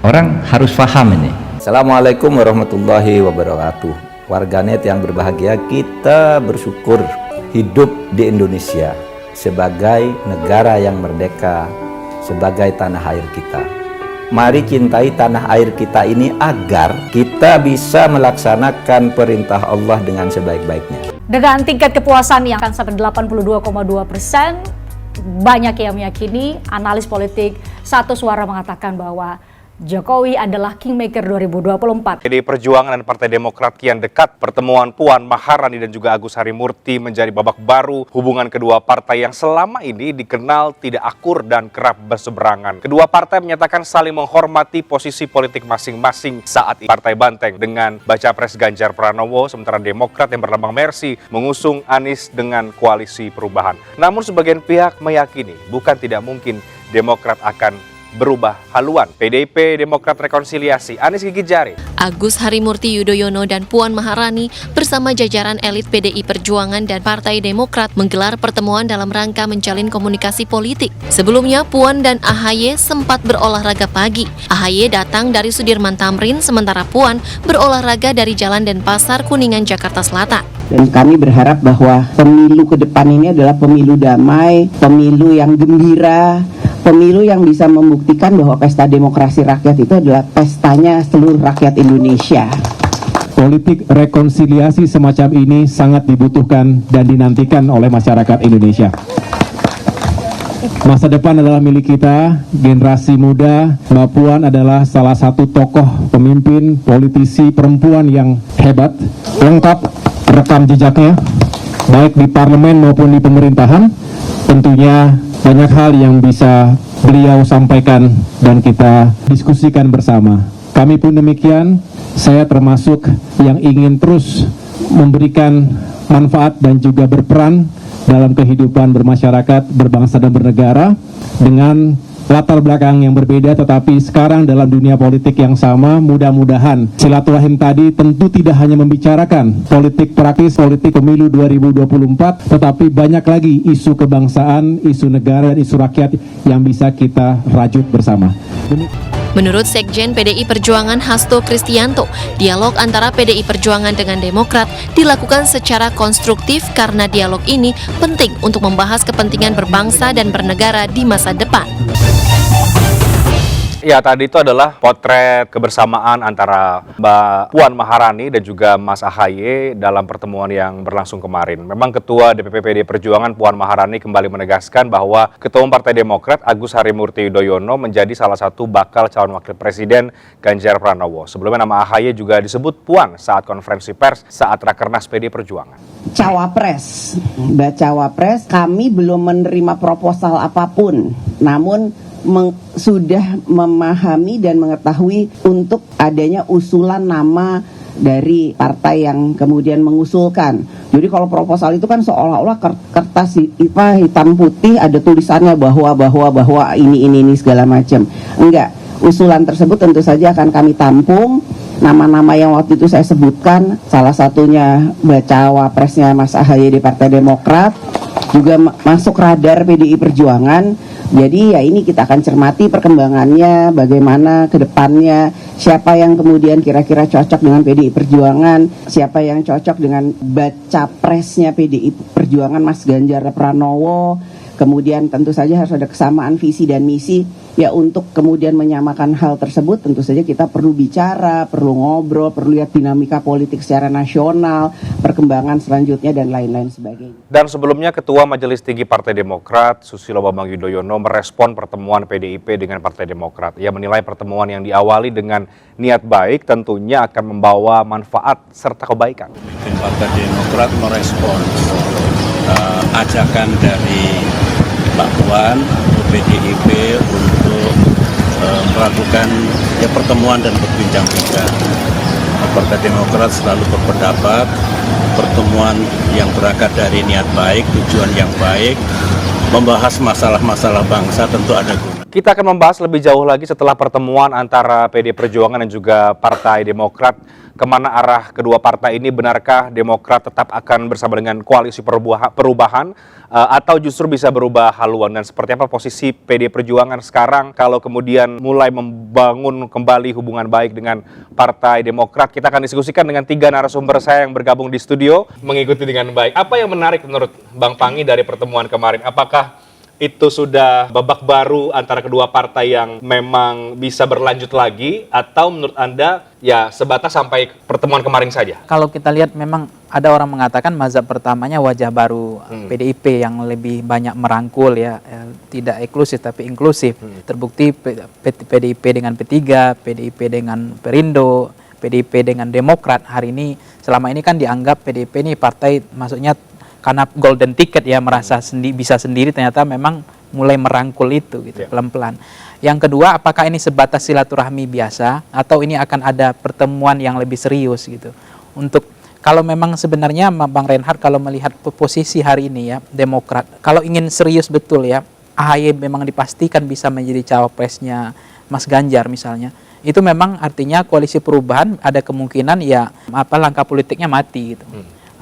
Orang harus paham ini. Assalamualaikum warahmatullahi wabarakatuh. Warganet yang berbahagia, kita bersyukur hidup di Indonesia sebagai negara yang merdeka, sebagai tanah air kita. Mari cintai tanah air kita ini agar kita bisa melaksanakan perintah Allah dengan sebaik-baiknya. Dengan tingkat kepuasan yang akan sampai 82,2%, banyak yang meyakini, analis politik satu suara mengatakan bahwa Jokowi adalah Kingmaker 2024. PDI Perjuangan dan Partai Demokrat kian dekat. Pertemuan Puan Maharani dan juga Agus Harimurti menjadi babak baru hubungan kedua partai yang selama ini dikenal tidak akur dan kerap berseberangan. Kedua partai menyatakan saling menghormati posisi politik masing-masing saat ini. Partai Banteng dengan baca pres Ganjar Pranowo, sementara Demokrat yang berlambang Mercy mengusung Anies dengan koalisi perubahan. Namun sebagian pihak meyakini bukan tidak mungkin Demokrat akan berubah haluan. PDIP Demokrat rekonsiliasi, Anies gigit jari. Agus Harimurti Yudhoyono dan Puan Maharani bersama jajaran elit PDI Perjuangan dan Partai Demokrat menggelar pertemuan dalam rangka menjalin komunikasi politik. Sebelumnya Puan dan AHY sempat berolahraga pagi. AHY datang dari Sudirman Tamrin, sementara Puan berolahraga dari Jalan Denpasar, Kuningan, Jakarta Selatan. Dan kami berharap bahwa pemilu ke depan ini adalah pemilu damai, pemilu yang gembira, pemilu yang bisa membuktikan bahwa pesta demokrasi rakyat itu adalah pestanya seluruh rakyat Indonesia. Politik rekonsiliasi semacam ini sangat dibutuhkan dan dinantikan oleh masyarakat Indonesia. Masa depan adalah milik kita, generasi muda. Mbak Puan adalah salah satu tokoh pemimpin politisi perempuan yang hebat, lengkap rekam jejaknya, baik di parlemen maupun di pemerintahan. Tentunya banyak hal yang bisa beliau sampaikan dan kita diskusikan bersama. Kami pun demikian, saya termasuk yang ingin terus memberikan manfaat dan juga berperan dalam kehidupan bermasyarakat, berbangsa dan bernegara dengan latar belakang yang berbeda, tetapi sekarang dalam dunia politik yang sama. Mudah-mudahan silaturahim tadi tentu tidak hanya membicarakan politik praktis, politik pemilu 2024, tetapi banyak lagi isu kebangsaan, isu negara, dan isu rakyat yang bisa kita rajut bersama. Menurut Sekjen PDI Perjuangan Hasto Kristianto, dialog antara PDI Perjuangan dengan Demokrat dilakukan secara konstruktif karena dialog ini penting untuk membahas kepentingan berbangsa dan bernegara di masa depan. Ya, tadi itu adalah potret kebersamaan antara Mbak Puan Maharani dan juga Mas AHY dalam pertemuan yang berlangsung kemarin. Memang Ketua DPP PDI Perjuangan Puan Maharani kembali menegaskan bahwa Ketua Umum Partai Demokrat Agus Harimurti Yudhoyono menjadi salah satu bakal calon wakil presiden Ganjar Pranowo. Sebelumnya nama AHY juga disebut Puan saat konferensi pers saat Rakernas PDI Perjuangan. Cawapres, Mbak Cawapres, kami belum menerima proposal apapun, namun sudah memahami dan mengetahui untuk adanya usulan nama dari partai yang kemudian mengusulkan. Jadi kalau proposal itu kan seolah-olah kertas hitam putih ada tulisannya bahwa ini segala macam. Enggak, usulan tersebut tentu saja akan kami tampung. Nama-nama yang waktu itu saya sebutkan, salah satunya bacawa presnya Mas AHY di Partai Demokrat, juga masuk radar PDI Perjuangan. Jadi ya ini kita akan cermati perkembangannya, bagaimana ke depannya, siapa yang kemudian kira-kira cocok dengan PDI Perjuangan, siapa yang cocok dengan baca presnya PDI Perjuangan Mas Ganjar Pranowo. Kemudian tentu saja harus ada kesamaan visi dan misi. Ya untuk kemudian menyamakan hal tersebut tentu saja kita perlu bicara, perlu ngobrol, perlu lihat dinamika politik secara nasional, perkembangan selanjutnya dan lain-lain sebagainya. Dan sebelumnya Ketua Majelis Tinggi Partai Demokrat Susilo Bambang Yudhoyono merespon pertemuan PDIP dengan Partai Demokrat. Ia menilai pertemuan yang diawali dengan niat baik tentunya akan membawa manfaat serta kebaikan. Partai Demokrat merespon ajakan dari Mbak Puan PDIP untuk melakukan pertemuan dan berbincang-bincang. Partai Demokrat selalu berpendapat pertemuan yang berangkat dari niat baik, tujuan yang baik, membahas masalah-masalah bangsa tentu ada guna. Kita akan membahas lebih jauh lagi setelah pertemuan antara PD Perjuangan dan juga Partai Demokrat. Kemana arah kedua partai ini? Benarkah Demokrat tetap akan bersama dengan koalisi perubahan atau justru bisa berubah haluan? Dan seperti apa posisi PD Perjuangan sekarang kalau kemudian mulai membangun kembali hubungan baik dengan Partai Demokrat? Kita akan diskusikan dengan 3 narasumber saya yang bergabung di studio mengikuti dengan baik. Apa yang menarik menurut Bang Panggi dari pertemuan kemarin? Apakah itu sudah babak baru antara kedua partai yang memang bisa berlanjut lagi, atau menurut Anda ya sebatas sampai pertemuan kemarin saja? Kalau kita lihat memang ada orang mengatakan mazhab pertamanya wajah baru PDIP yang lebih banyak merangkul ya, tidak eksklusif tapi inklusif. Terbukti PDIP dengan P3, PDIP dengan Perindo, PDIP dengan Demokrat. Hari ini selama ini kan dianggap PDIP ini partai maksudnya karena golden ticket ya, merasa bisa sendiri, ternyata memang mulai merangkul itu gitu pelan-pelan. Yang kedua, apakah ini sebatas silaturahmi biasa atau ini akan ada pertemuan yang lebih serius gitu. Untuk kalau memang sebenarnya Bang Reinhardt kalau melihat posisi hari ini ya Demokrat, kalau ingin serius betul ya, AHY memang dipastikan bisa menjadi cawapresnya Mas Ganjar misalnya. Itu memang artinya koalisi perubahan ada kemungkinan ya langkah politiknya mati gitu.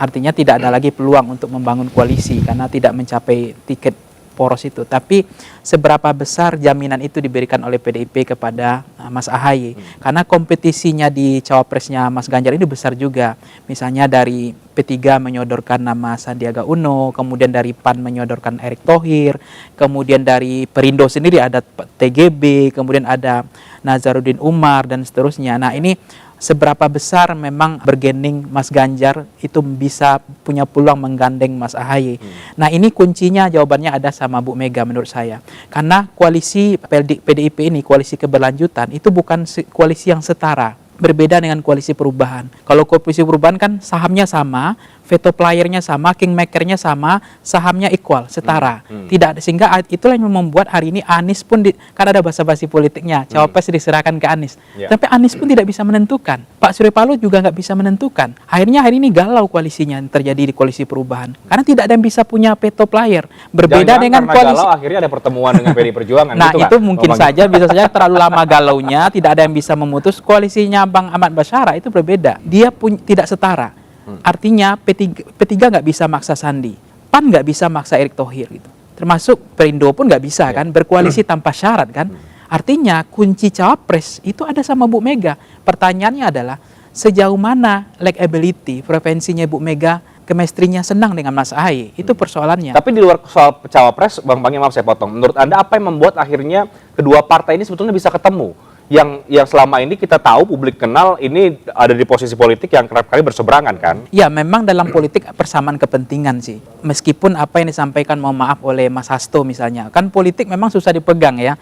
Artinya tidak ada lagi peluang untuk membangun koalisi karena tidak mencapai tiket poros itu. Tapi seberapa besar jaminan itu diberikan oleh PDIP kepada Mas AHY? Karena kompetisinya di cawapresnya Mas Ganjar ini besar juga. Misalnya dari P3 menyodorkan nama Sandiaga Uno, kemudian dari PAN menyodorkan Erick Thohir, kemudian dari Perindo sendiri ada TGB, kemudian ada Nazarudin Umar dan seterusnya. Nah ini seberapa besar memang bergening Mas Ganjar itu bisa punya peluang menggandeng Mas AHY. Nah ini kuncinya jawabannya ada sama Bu Mega menurut saya. Karena koalisi PDIP ini, koalisi keberlanjutan, itu bukan koalisi yang setara. Berbeda dengan koalisi perubahan. Kalau koalisi perubahan kan sahamnya sama, veto playernya sama, kingmakernya sama, sahamnya equal, setara. Tidak, sehingga itulah yang membuat hari ini Anies pun, kan ada basa-basi politiknya, cawapres diserahkan ke Anies. Tapi Anies pun tidak bisa menentukan. Pak Surya Paloh juga nggak bisa menentukan. Akhirnya hari ini galau koalisinya yang terjadi di koalisi perubahan. Karena tidak ada yang bisa punya veto player. Berbeda dengan koalisi. Galau, akhirnya ada pertemuan dengan PD Perjuangan. Nah gitu itu kan? mungkin saja, bisa saja terlalu lama galaunya, tidak ada yang bisa memutus. Koalisinya Bang Ahmad Basyara itu berbeda. Dia tidak setara. Artinya P3 nggak bisa maksa Sandi, PAN nggak bisa maksa Erick Thohir gitu. Termasuk Perindo pun nggak bisa kan berkoalisi tanpa syarat kan. Artinya kunci cawapres itu ada sama Bu Mega. Pertanyaannya adalah sejauh mana likability, preferensinya Bu Mega, chemistry-nya senang dengan Mas AHY. Itu persoalannya. Tapi di luar soal cawapres, Bang Panggi, maaf saya potong. Menurut Anda apa yang membuat akhirnya kedua partai ini sebetulnya bisa ketemu? Yang selama ini kita tahu, publik kenal, ini ada di posisi politik yang kerap kali berseberangan kan? Ya memang dalam politik persamaan kepentingan sih. Meskipun apa yang disampaikan mohon maaf oleh Mas Hasto misalnya, kan politik memang susah dipegang ya.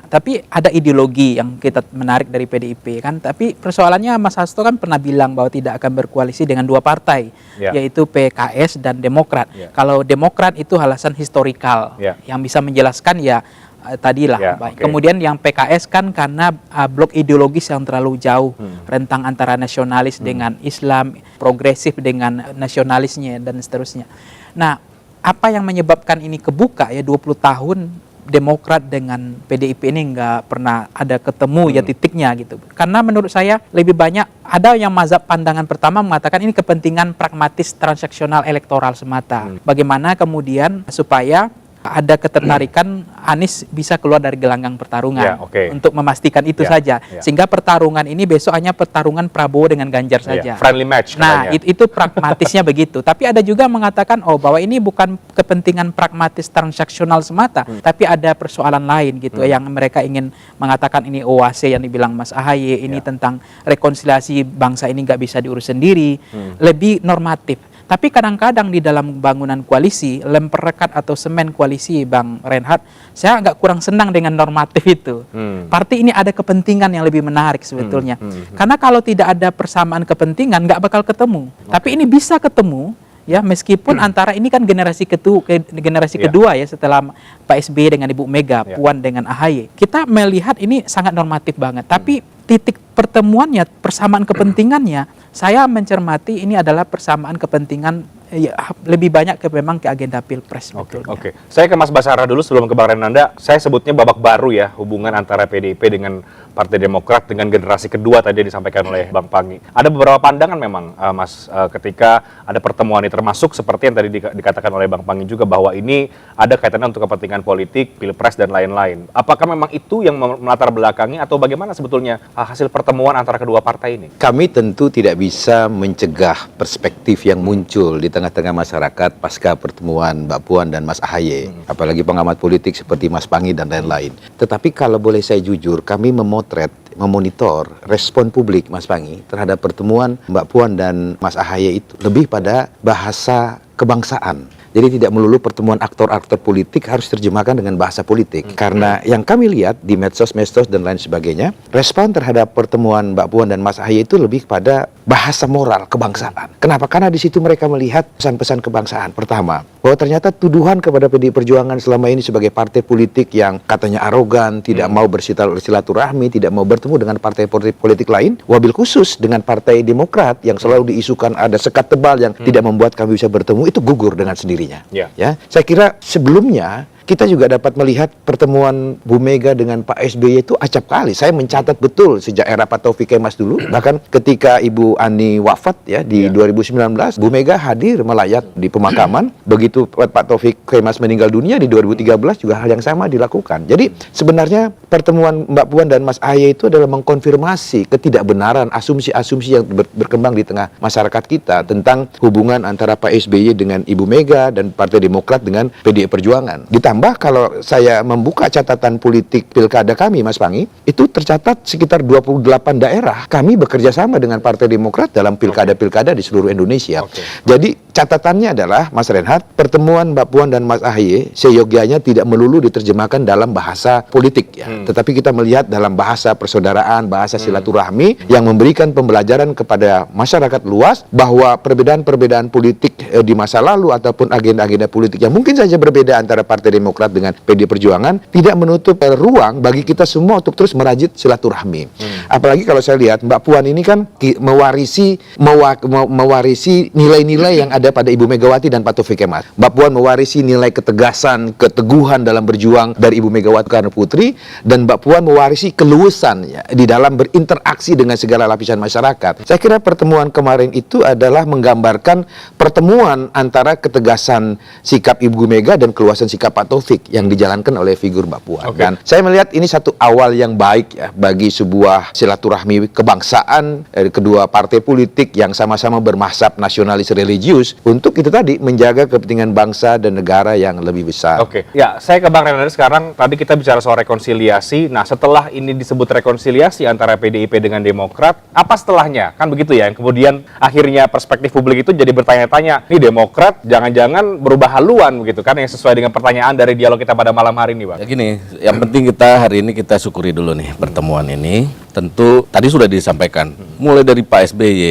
Tapi ada ideologi yang kita menarik dari PDIP kan. Tapi persoalannya Mas Hasto kan pernah bilang bahwa tidak akan berkoalisi dengan dua partai, yaitu PKS dan Demokrat. Kalau Demokrat itu alasan historikal yang bisa menjelaskan ya tadilah. Kemudian yang PKS kan karena blok ideologis yang terlalu jauh, rentang antara nasionalis dengan Islam, progresif dengan nasionalisnya dan seterusnya. Nah, apa yang menyebabkan ini kebuka ya 20 tahun Demokrat dengan PDIP ini nggak pernah ada ketemu ya titiknya gitu. Karena menurut saya lebih banyak ada yang mazhab pandangan pertama mengatakan ini kepentingan pragmatis transaksional elektoral semata. Bagaimana kemudian supaya ada ketertarikan Anies bisa keluar dari gelanggang pertarungan untuk memastikan itu saja. Sehingga pertarungan ini besok hanya pertarungan Prabowo dengan Ganjar saja. Friendly match. Nah, itu pragmatisnya begitu. Tapi ada juga mengatakan bahwa ini bukan kepentingan pragmatis transaksional semata, tapi ada persoalan lain gitu yang mereka ingin mengatakan ini OAC yang dibilang Mas AHY, ini tentang rekonsiliasi bangsa ini nggak bisa diurus sendiri, lebih normatif. Tapi kadang-kadang di dalam bangunan koalisi, lem perekat atau semen koalisi, Bang Reinhardt, saya agak kurang senang dengan normatif itu. Partai ini ada kepentingan yang lebih menarik sebetulnya. Karena kalau tidak ada persamaan kepentingan, nggak bakal ketemu. Tapi ini bisa ketemu, ya meskipun antara ini kan generasi kedua ya setelah Pak SBY dengan Ibu Mega, Puan dengan AHY. Kita melihat ini sangat normatif banget. Tapi titik pertemuannya, persamaan kepentingannya, saya mencermati ini adalah persamaan kepentingan ya, lebih banyak memang ke agenda pilpres. Oke. Saya ke Mas Basara dulu sebelum ke Bang Renanda. Saya sebutnya babak baru ya hubungan antara PDIP dengan Partai Demokrat dengan generasi kedua tadi disampaikan oleh Bang Pangi. Ada beberapa pandangan memang Mas ketika ada pertemuan ini, termasuk seperti yang tadi dikatakan oleh Bang Pangi juga bahwa ini ada kaitannya untuk kepentingan politik, pilpres dan lain-lain. Apakah memang itu yang melatar belakangi atau bagaimana sebetulnya hasil pertemuan antara kedua partai ini? Kami tentu tidak bisa mencegah perspektif yang muncul di tengah-tengah masyarakat pasca pertemuan Mbak Puan dan Mas Ahaye, apalagi pengamat politik seperti Mas Pangi dan lain-lain. Tetapi kalau boleh saya jujur, kami memonitor respon publik Mas Pangi terhadap pertemuan Mbak Puan dan Mas Ahaye itu lebih pada bahasa kebangsaan. Jadi tidak melulu pertemuan aktor-aktor politik harus terjemahkan dengan bahasa politik. Karena yang kami lihat di medsos dan lain sebagainya, respon terhadap pertemuan Mbak Puan dan Mas Ahaye itu lebih pada bahasa moral kebangsaan. Kenapa? Karena di situ mereka melihat pesan-pesan kebangsaan. Pertama, bahwa ternyata tuduhan kepada PDI Perjuangan selama ini sebagai partai politik yang katanya arogan, tidak mau bersilaturahmi, tidak mau bertemu dengan partai politik lain, wabil khusus dengan Partai Demokrat yang selalu diisukan ada sekat tebal yang tidak membuat kami bisa bertemu, itu gugur dengan sendirinya. Ya, saya kira sebelumnya kita juga dapat melihat pertemuan Bu Mega dengan Pak SBY itu acap kali. Saya mencatat betul sejak era Pak Taufik Kemas dulu, bahkan ketika Ibu Ani wafat ya di 2019, Bu Mega hadir melayat di pemakaman. Begitu Pak Taufik Kemas meninggal dunia di 2013 juga hal yang sama dilakukan. Jadi sebenarnya pertemuan Mbak Puan dan Mas Ahaye itu adalah mengkonfirmasi ketidakbenaran asumsi-asumsi yang berkembang di tengah masyarakat kita tentang hubungan antara Pak SBY dengan Ibu Mega dan Partai Demokrat dengan PDI Perjuangan. Ditambah kalau saya membuka catatan politik pilkada kami, Mas Pangi, itu tercatat sekitar 28 daerah kami bekerja sama dengan Partai Demokrat dalam pilkada-pilkada di seluruh Indonesia. Jadi catatannya adalah, Mas Reinhardt, pertemuan Mbak Puan dan Mas Ahaye seyogyanya tidak melulu diterjemahkan dalam bahasa politik ya, tetapi kita melihat dalam bahasa persaudaraan, bahasa silaturahmi yang memberikan pembelajaran kepada masyarakat luas bahwa perbedaan-perbedaan politik di masa lalu ataupun agenda-agenda politik yang mungkin saja berbeda antara Partai Demokrat dengan PDI Perjuangan tidak menutup ruang bagi kita semua untuk terus merajut silaturahmi. Apalagi kalau saya lihat Mbak Puan ini kan mewarisi nilai-nilai yang ada pada Ibu Megawati dan Pak Taufik Kemas. Mbak Puan mewarisi nilai ketegasan, keteguhan dalam berjuang dari Ibu Megawati Soekarno Putri, dan Mbak Puan mewarisi keluasan ya, di dalam berinteraksi dengan segala lapisan masyarakat. Saya kira pertemuan kemarin itu adalah menggambarkan pertemuan antara ketegasan sikap Ibu Mega dan keluasan sikap Pak Taufik yang dijalankan oleh figur Mbak Puan. Dan saya melihat ini satu awal yang baik ya bagi sebuah silaturahmi kebangsaan kedua partai politik yang sama-sama bermazhab nasionalis religius untuk itu tadi menjaga kepentingan bangsa dan negara yang lebih besar. Ya, saya ke Bang Renanda sekarang. Tadi kita bicara soal rekonsiliasi. Nah, setelah ini disebut rekonsiliasi antara PDIP dengan Demokrat, apa setelahnya? Kan begitu ya. Yang kemudian akhirnya perspektif publik itu jadi bertanya-tanya, ini Demokrat jangan-jangan berubah haluan begitu kan, yang sesuai dengan pertanyaan dari dialog kita pada malam hari ini, Bang. Ya gini, yang penting kita hari ini kita syukuri dulu nih pertemuan ini. Tentu tadi sudah disampaikan, mulai dari Pak SBY,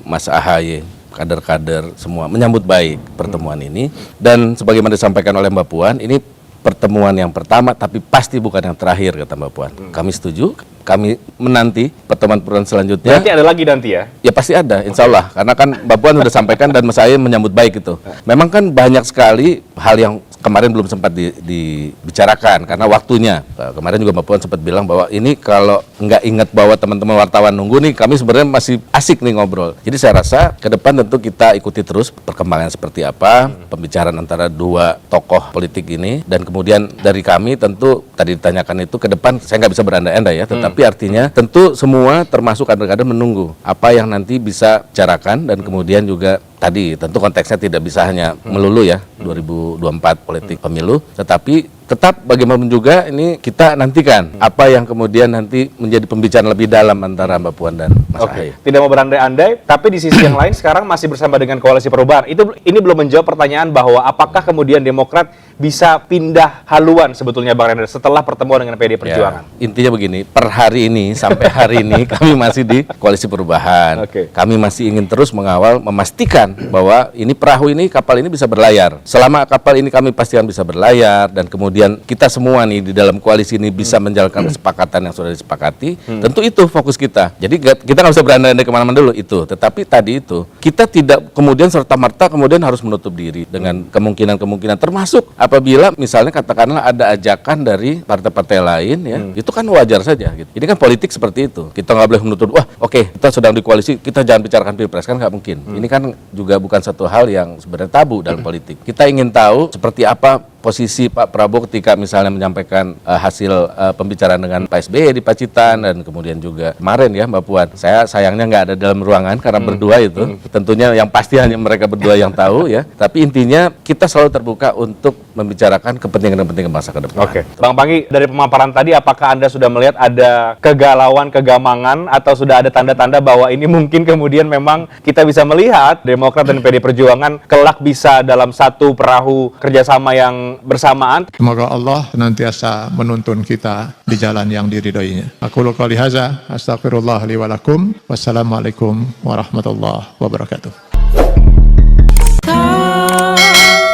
Mas Ahaye, kader-kader semua menyambut baik pertemuan ini. Dan sebagaimana disampaikan oleh Mbak Puan, ini pertemuan yang pertama tapi pasti bukan yang terakhir, kata Mbak Puan. Kami setuju, kami menanti pertemuan selanjutnya. Berarti ada lagi nanti ya? Ya pasti ada, insya Allah. Karena kan Mbak Puan sudah sampaikan dan Mas Ahaye menyambut baik itu. Memang kan banyak sekali hal yang kemarin belum sempat dibicarakan karena waktunya. Kemarin juga Mbak Puan sempat bilang bahwa ini kalau nggak ingat bahwa teman-teman wartawan nunggu nih, kami sebenarnya masih asik nih ngobrol. Jadi saya rasa ke depan tentu kita ikuti terus perkembangan seperti apa, pembicaraan antara dua tokoh politik ini, dan kemudian dari kami tentu tadi ditanyakan itu ke depan saya nggak bisa berandai-andai ya, tetapi artinya tentu semua termasuk kader-kader menunggu apa yang nanti bisa bicarakan, dan kemudian juga tadi tentu konteksnya tidak bisa hanya melulu ya 2024 politik pemilu, tetapi tetap bagaimanapun juga ini kita nantikan apa yang kemudian nanti menjadi pembicaraan lebih dalam antara Mbak Puan dan Mas Ahaye. Tidak mau berandai-andai, tapi di sisi yang lain sekarang masih bersama dengan Koalisi Perubahan. Ini belum menjawab pertanyaan bahwa apakah kemudian Demokrat bisa pindah haluan sebetulnya, Bang Renanda, setelah pertemuan dengan PDI Perjuangan. Ya, intinya begini, per hari ini sampai hari ini kami masih di Koalisi Perubahan. Kami masih ingin terus mengawal, memastikan bahwa ini perahu ini, kapal ini bisa berlayar. Selama kapal ini kami pastikan bisa berlayar, dan kemudian kemudian kita semua nih di dalam koalisi ini bisa menjalankan kesepakatan yang sudah disepakati, tentu itu fokus kita. Jadi kita nggak bisa berandai-andai kemana-mana dulu itu. Tetapi tadi itu kita tidak kemudian serta-merta kemudian harus menutup diri dengan kemungkinan-kemungkinan, termasuk apabila misalnya katakanlah ada ajakan dari partai-partai lain, ya itu kan wajar saja. Gitu. Ini kan politik seperti itu. Kita nggak boleh menutup, wah oke, kita sedang di koalisi, kita jangan bicarakan pilpres, kan nggak mungkin. Ini kan juga bukan satu hal yang sebenarnya tabu dalam politik. Kita ingin tahu seperti apa posisi Pak Prabowo ketika misalnya menyampaikan hasil pembicaraan dengan Pak SBY di Pacitan, dan kemudian juga kemarin ya Mbak Puan. Saya sayangnya nggak ada dalam ruangan karena berdua itu. Tentunya yang pasti hanya mereka berdua yang tahu ya. Tapi intinya kita selalu terbuka untuk membicarakan kepentingan masa ke depan. Oke, Bang Panggi, dari pemaparan tadi apakah Anda sudah melihat ada kegalauan, kegamangan, atau sudah ada tanda-tanda bahwa ini mungkin kemudian memang kita bisa melihat Demokrat dan PD Perjuangan kelak bisa dalam satu perahu kerjasama yang bersamaan? Semoga Allah senantiasa menuntun kita di jalan yang diridhoinya. Aku qouli hadza, astaghfirullah li wa lakum. Wassalamualaikum warahmatullahi wabarakatuh.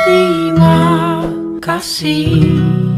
Terima kasih.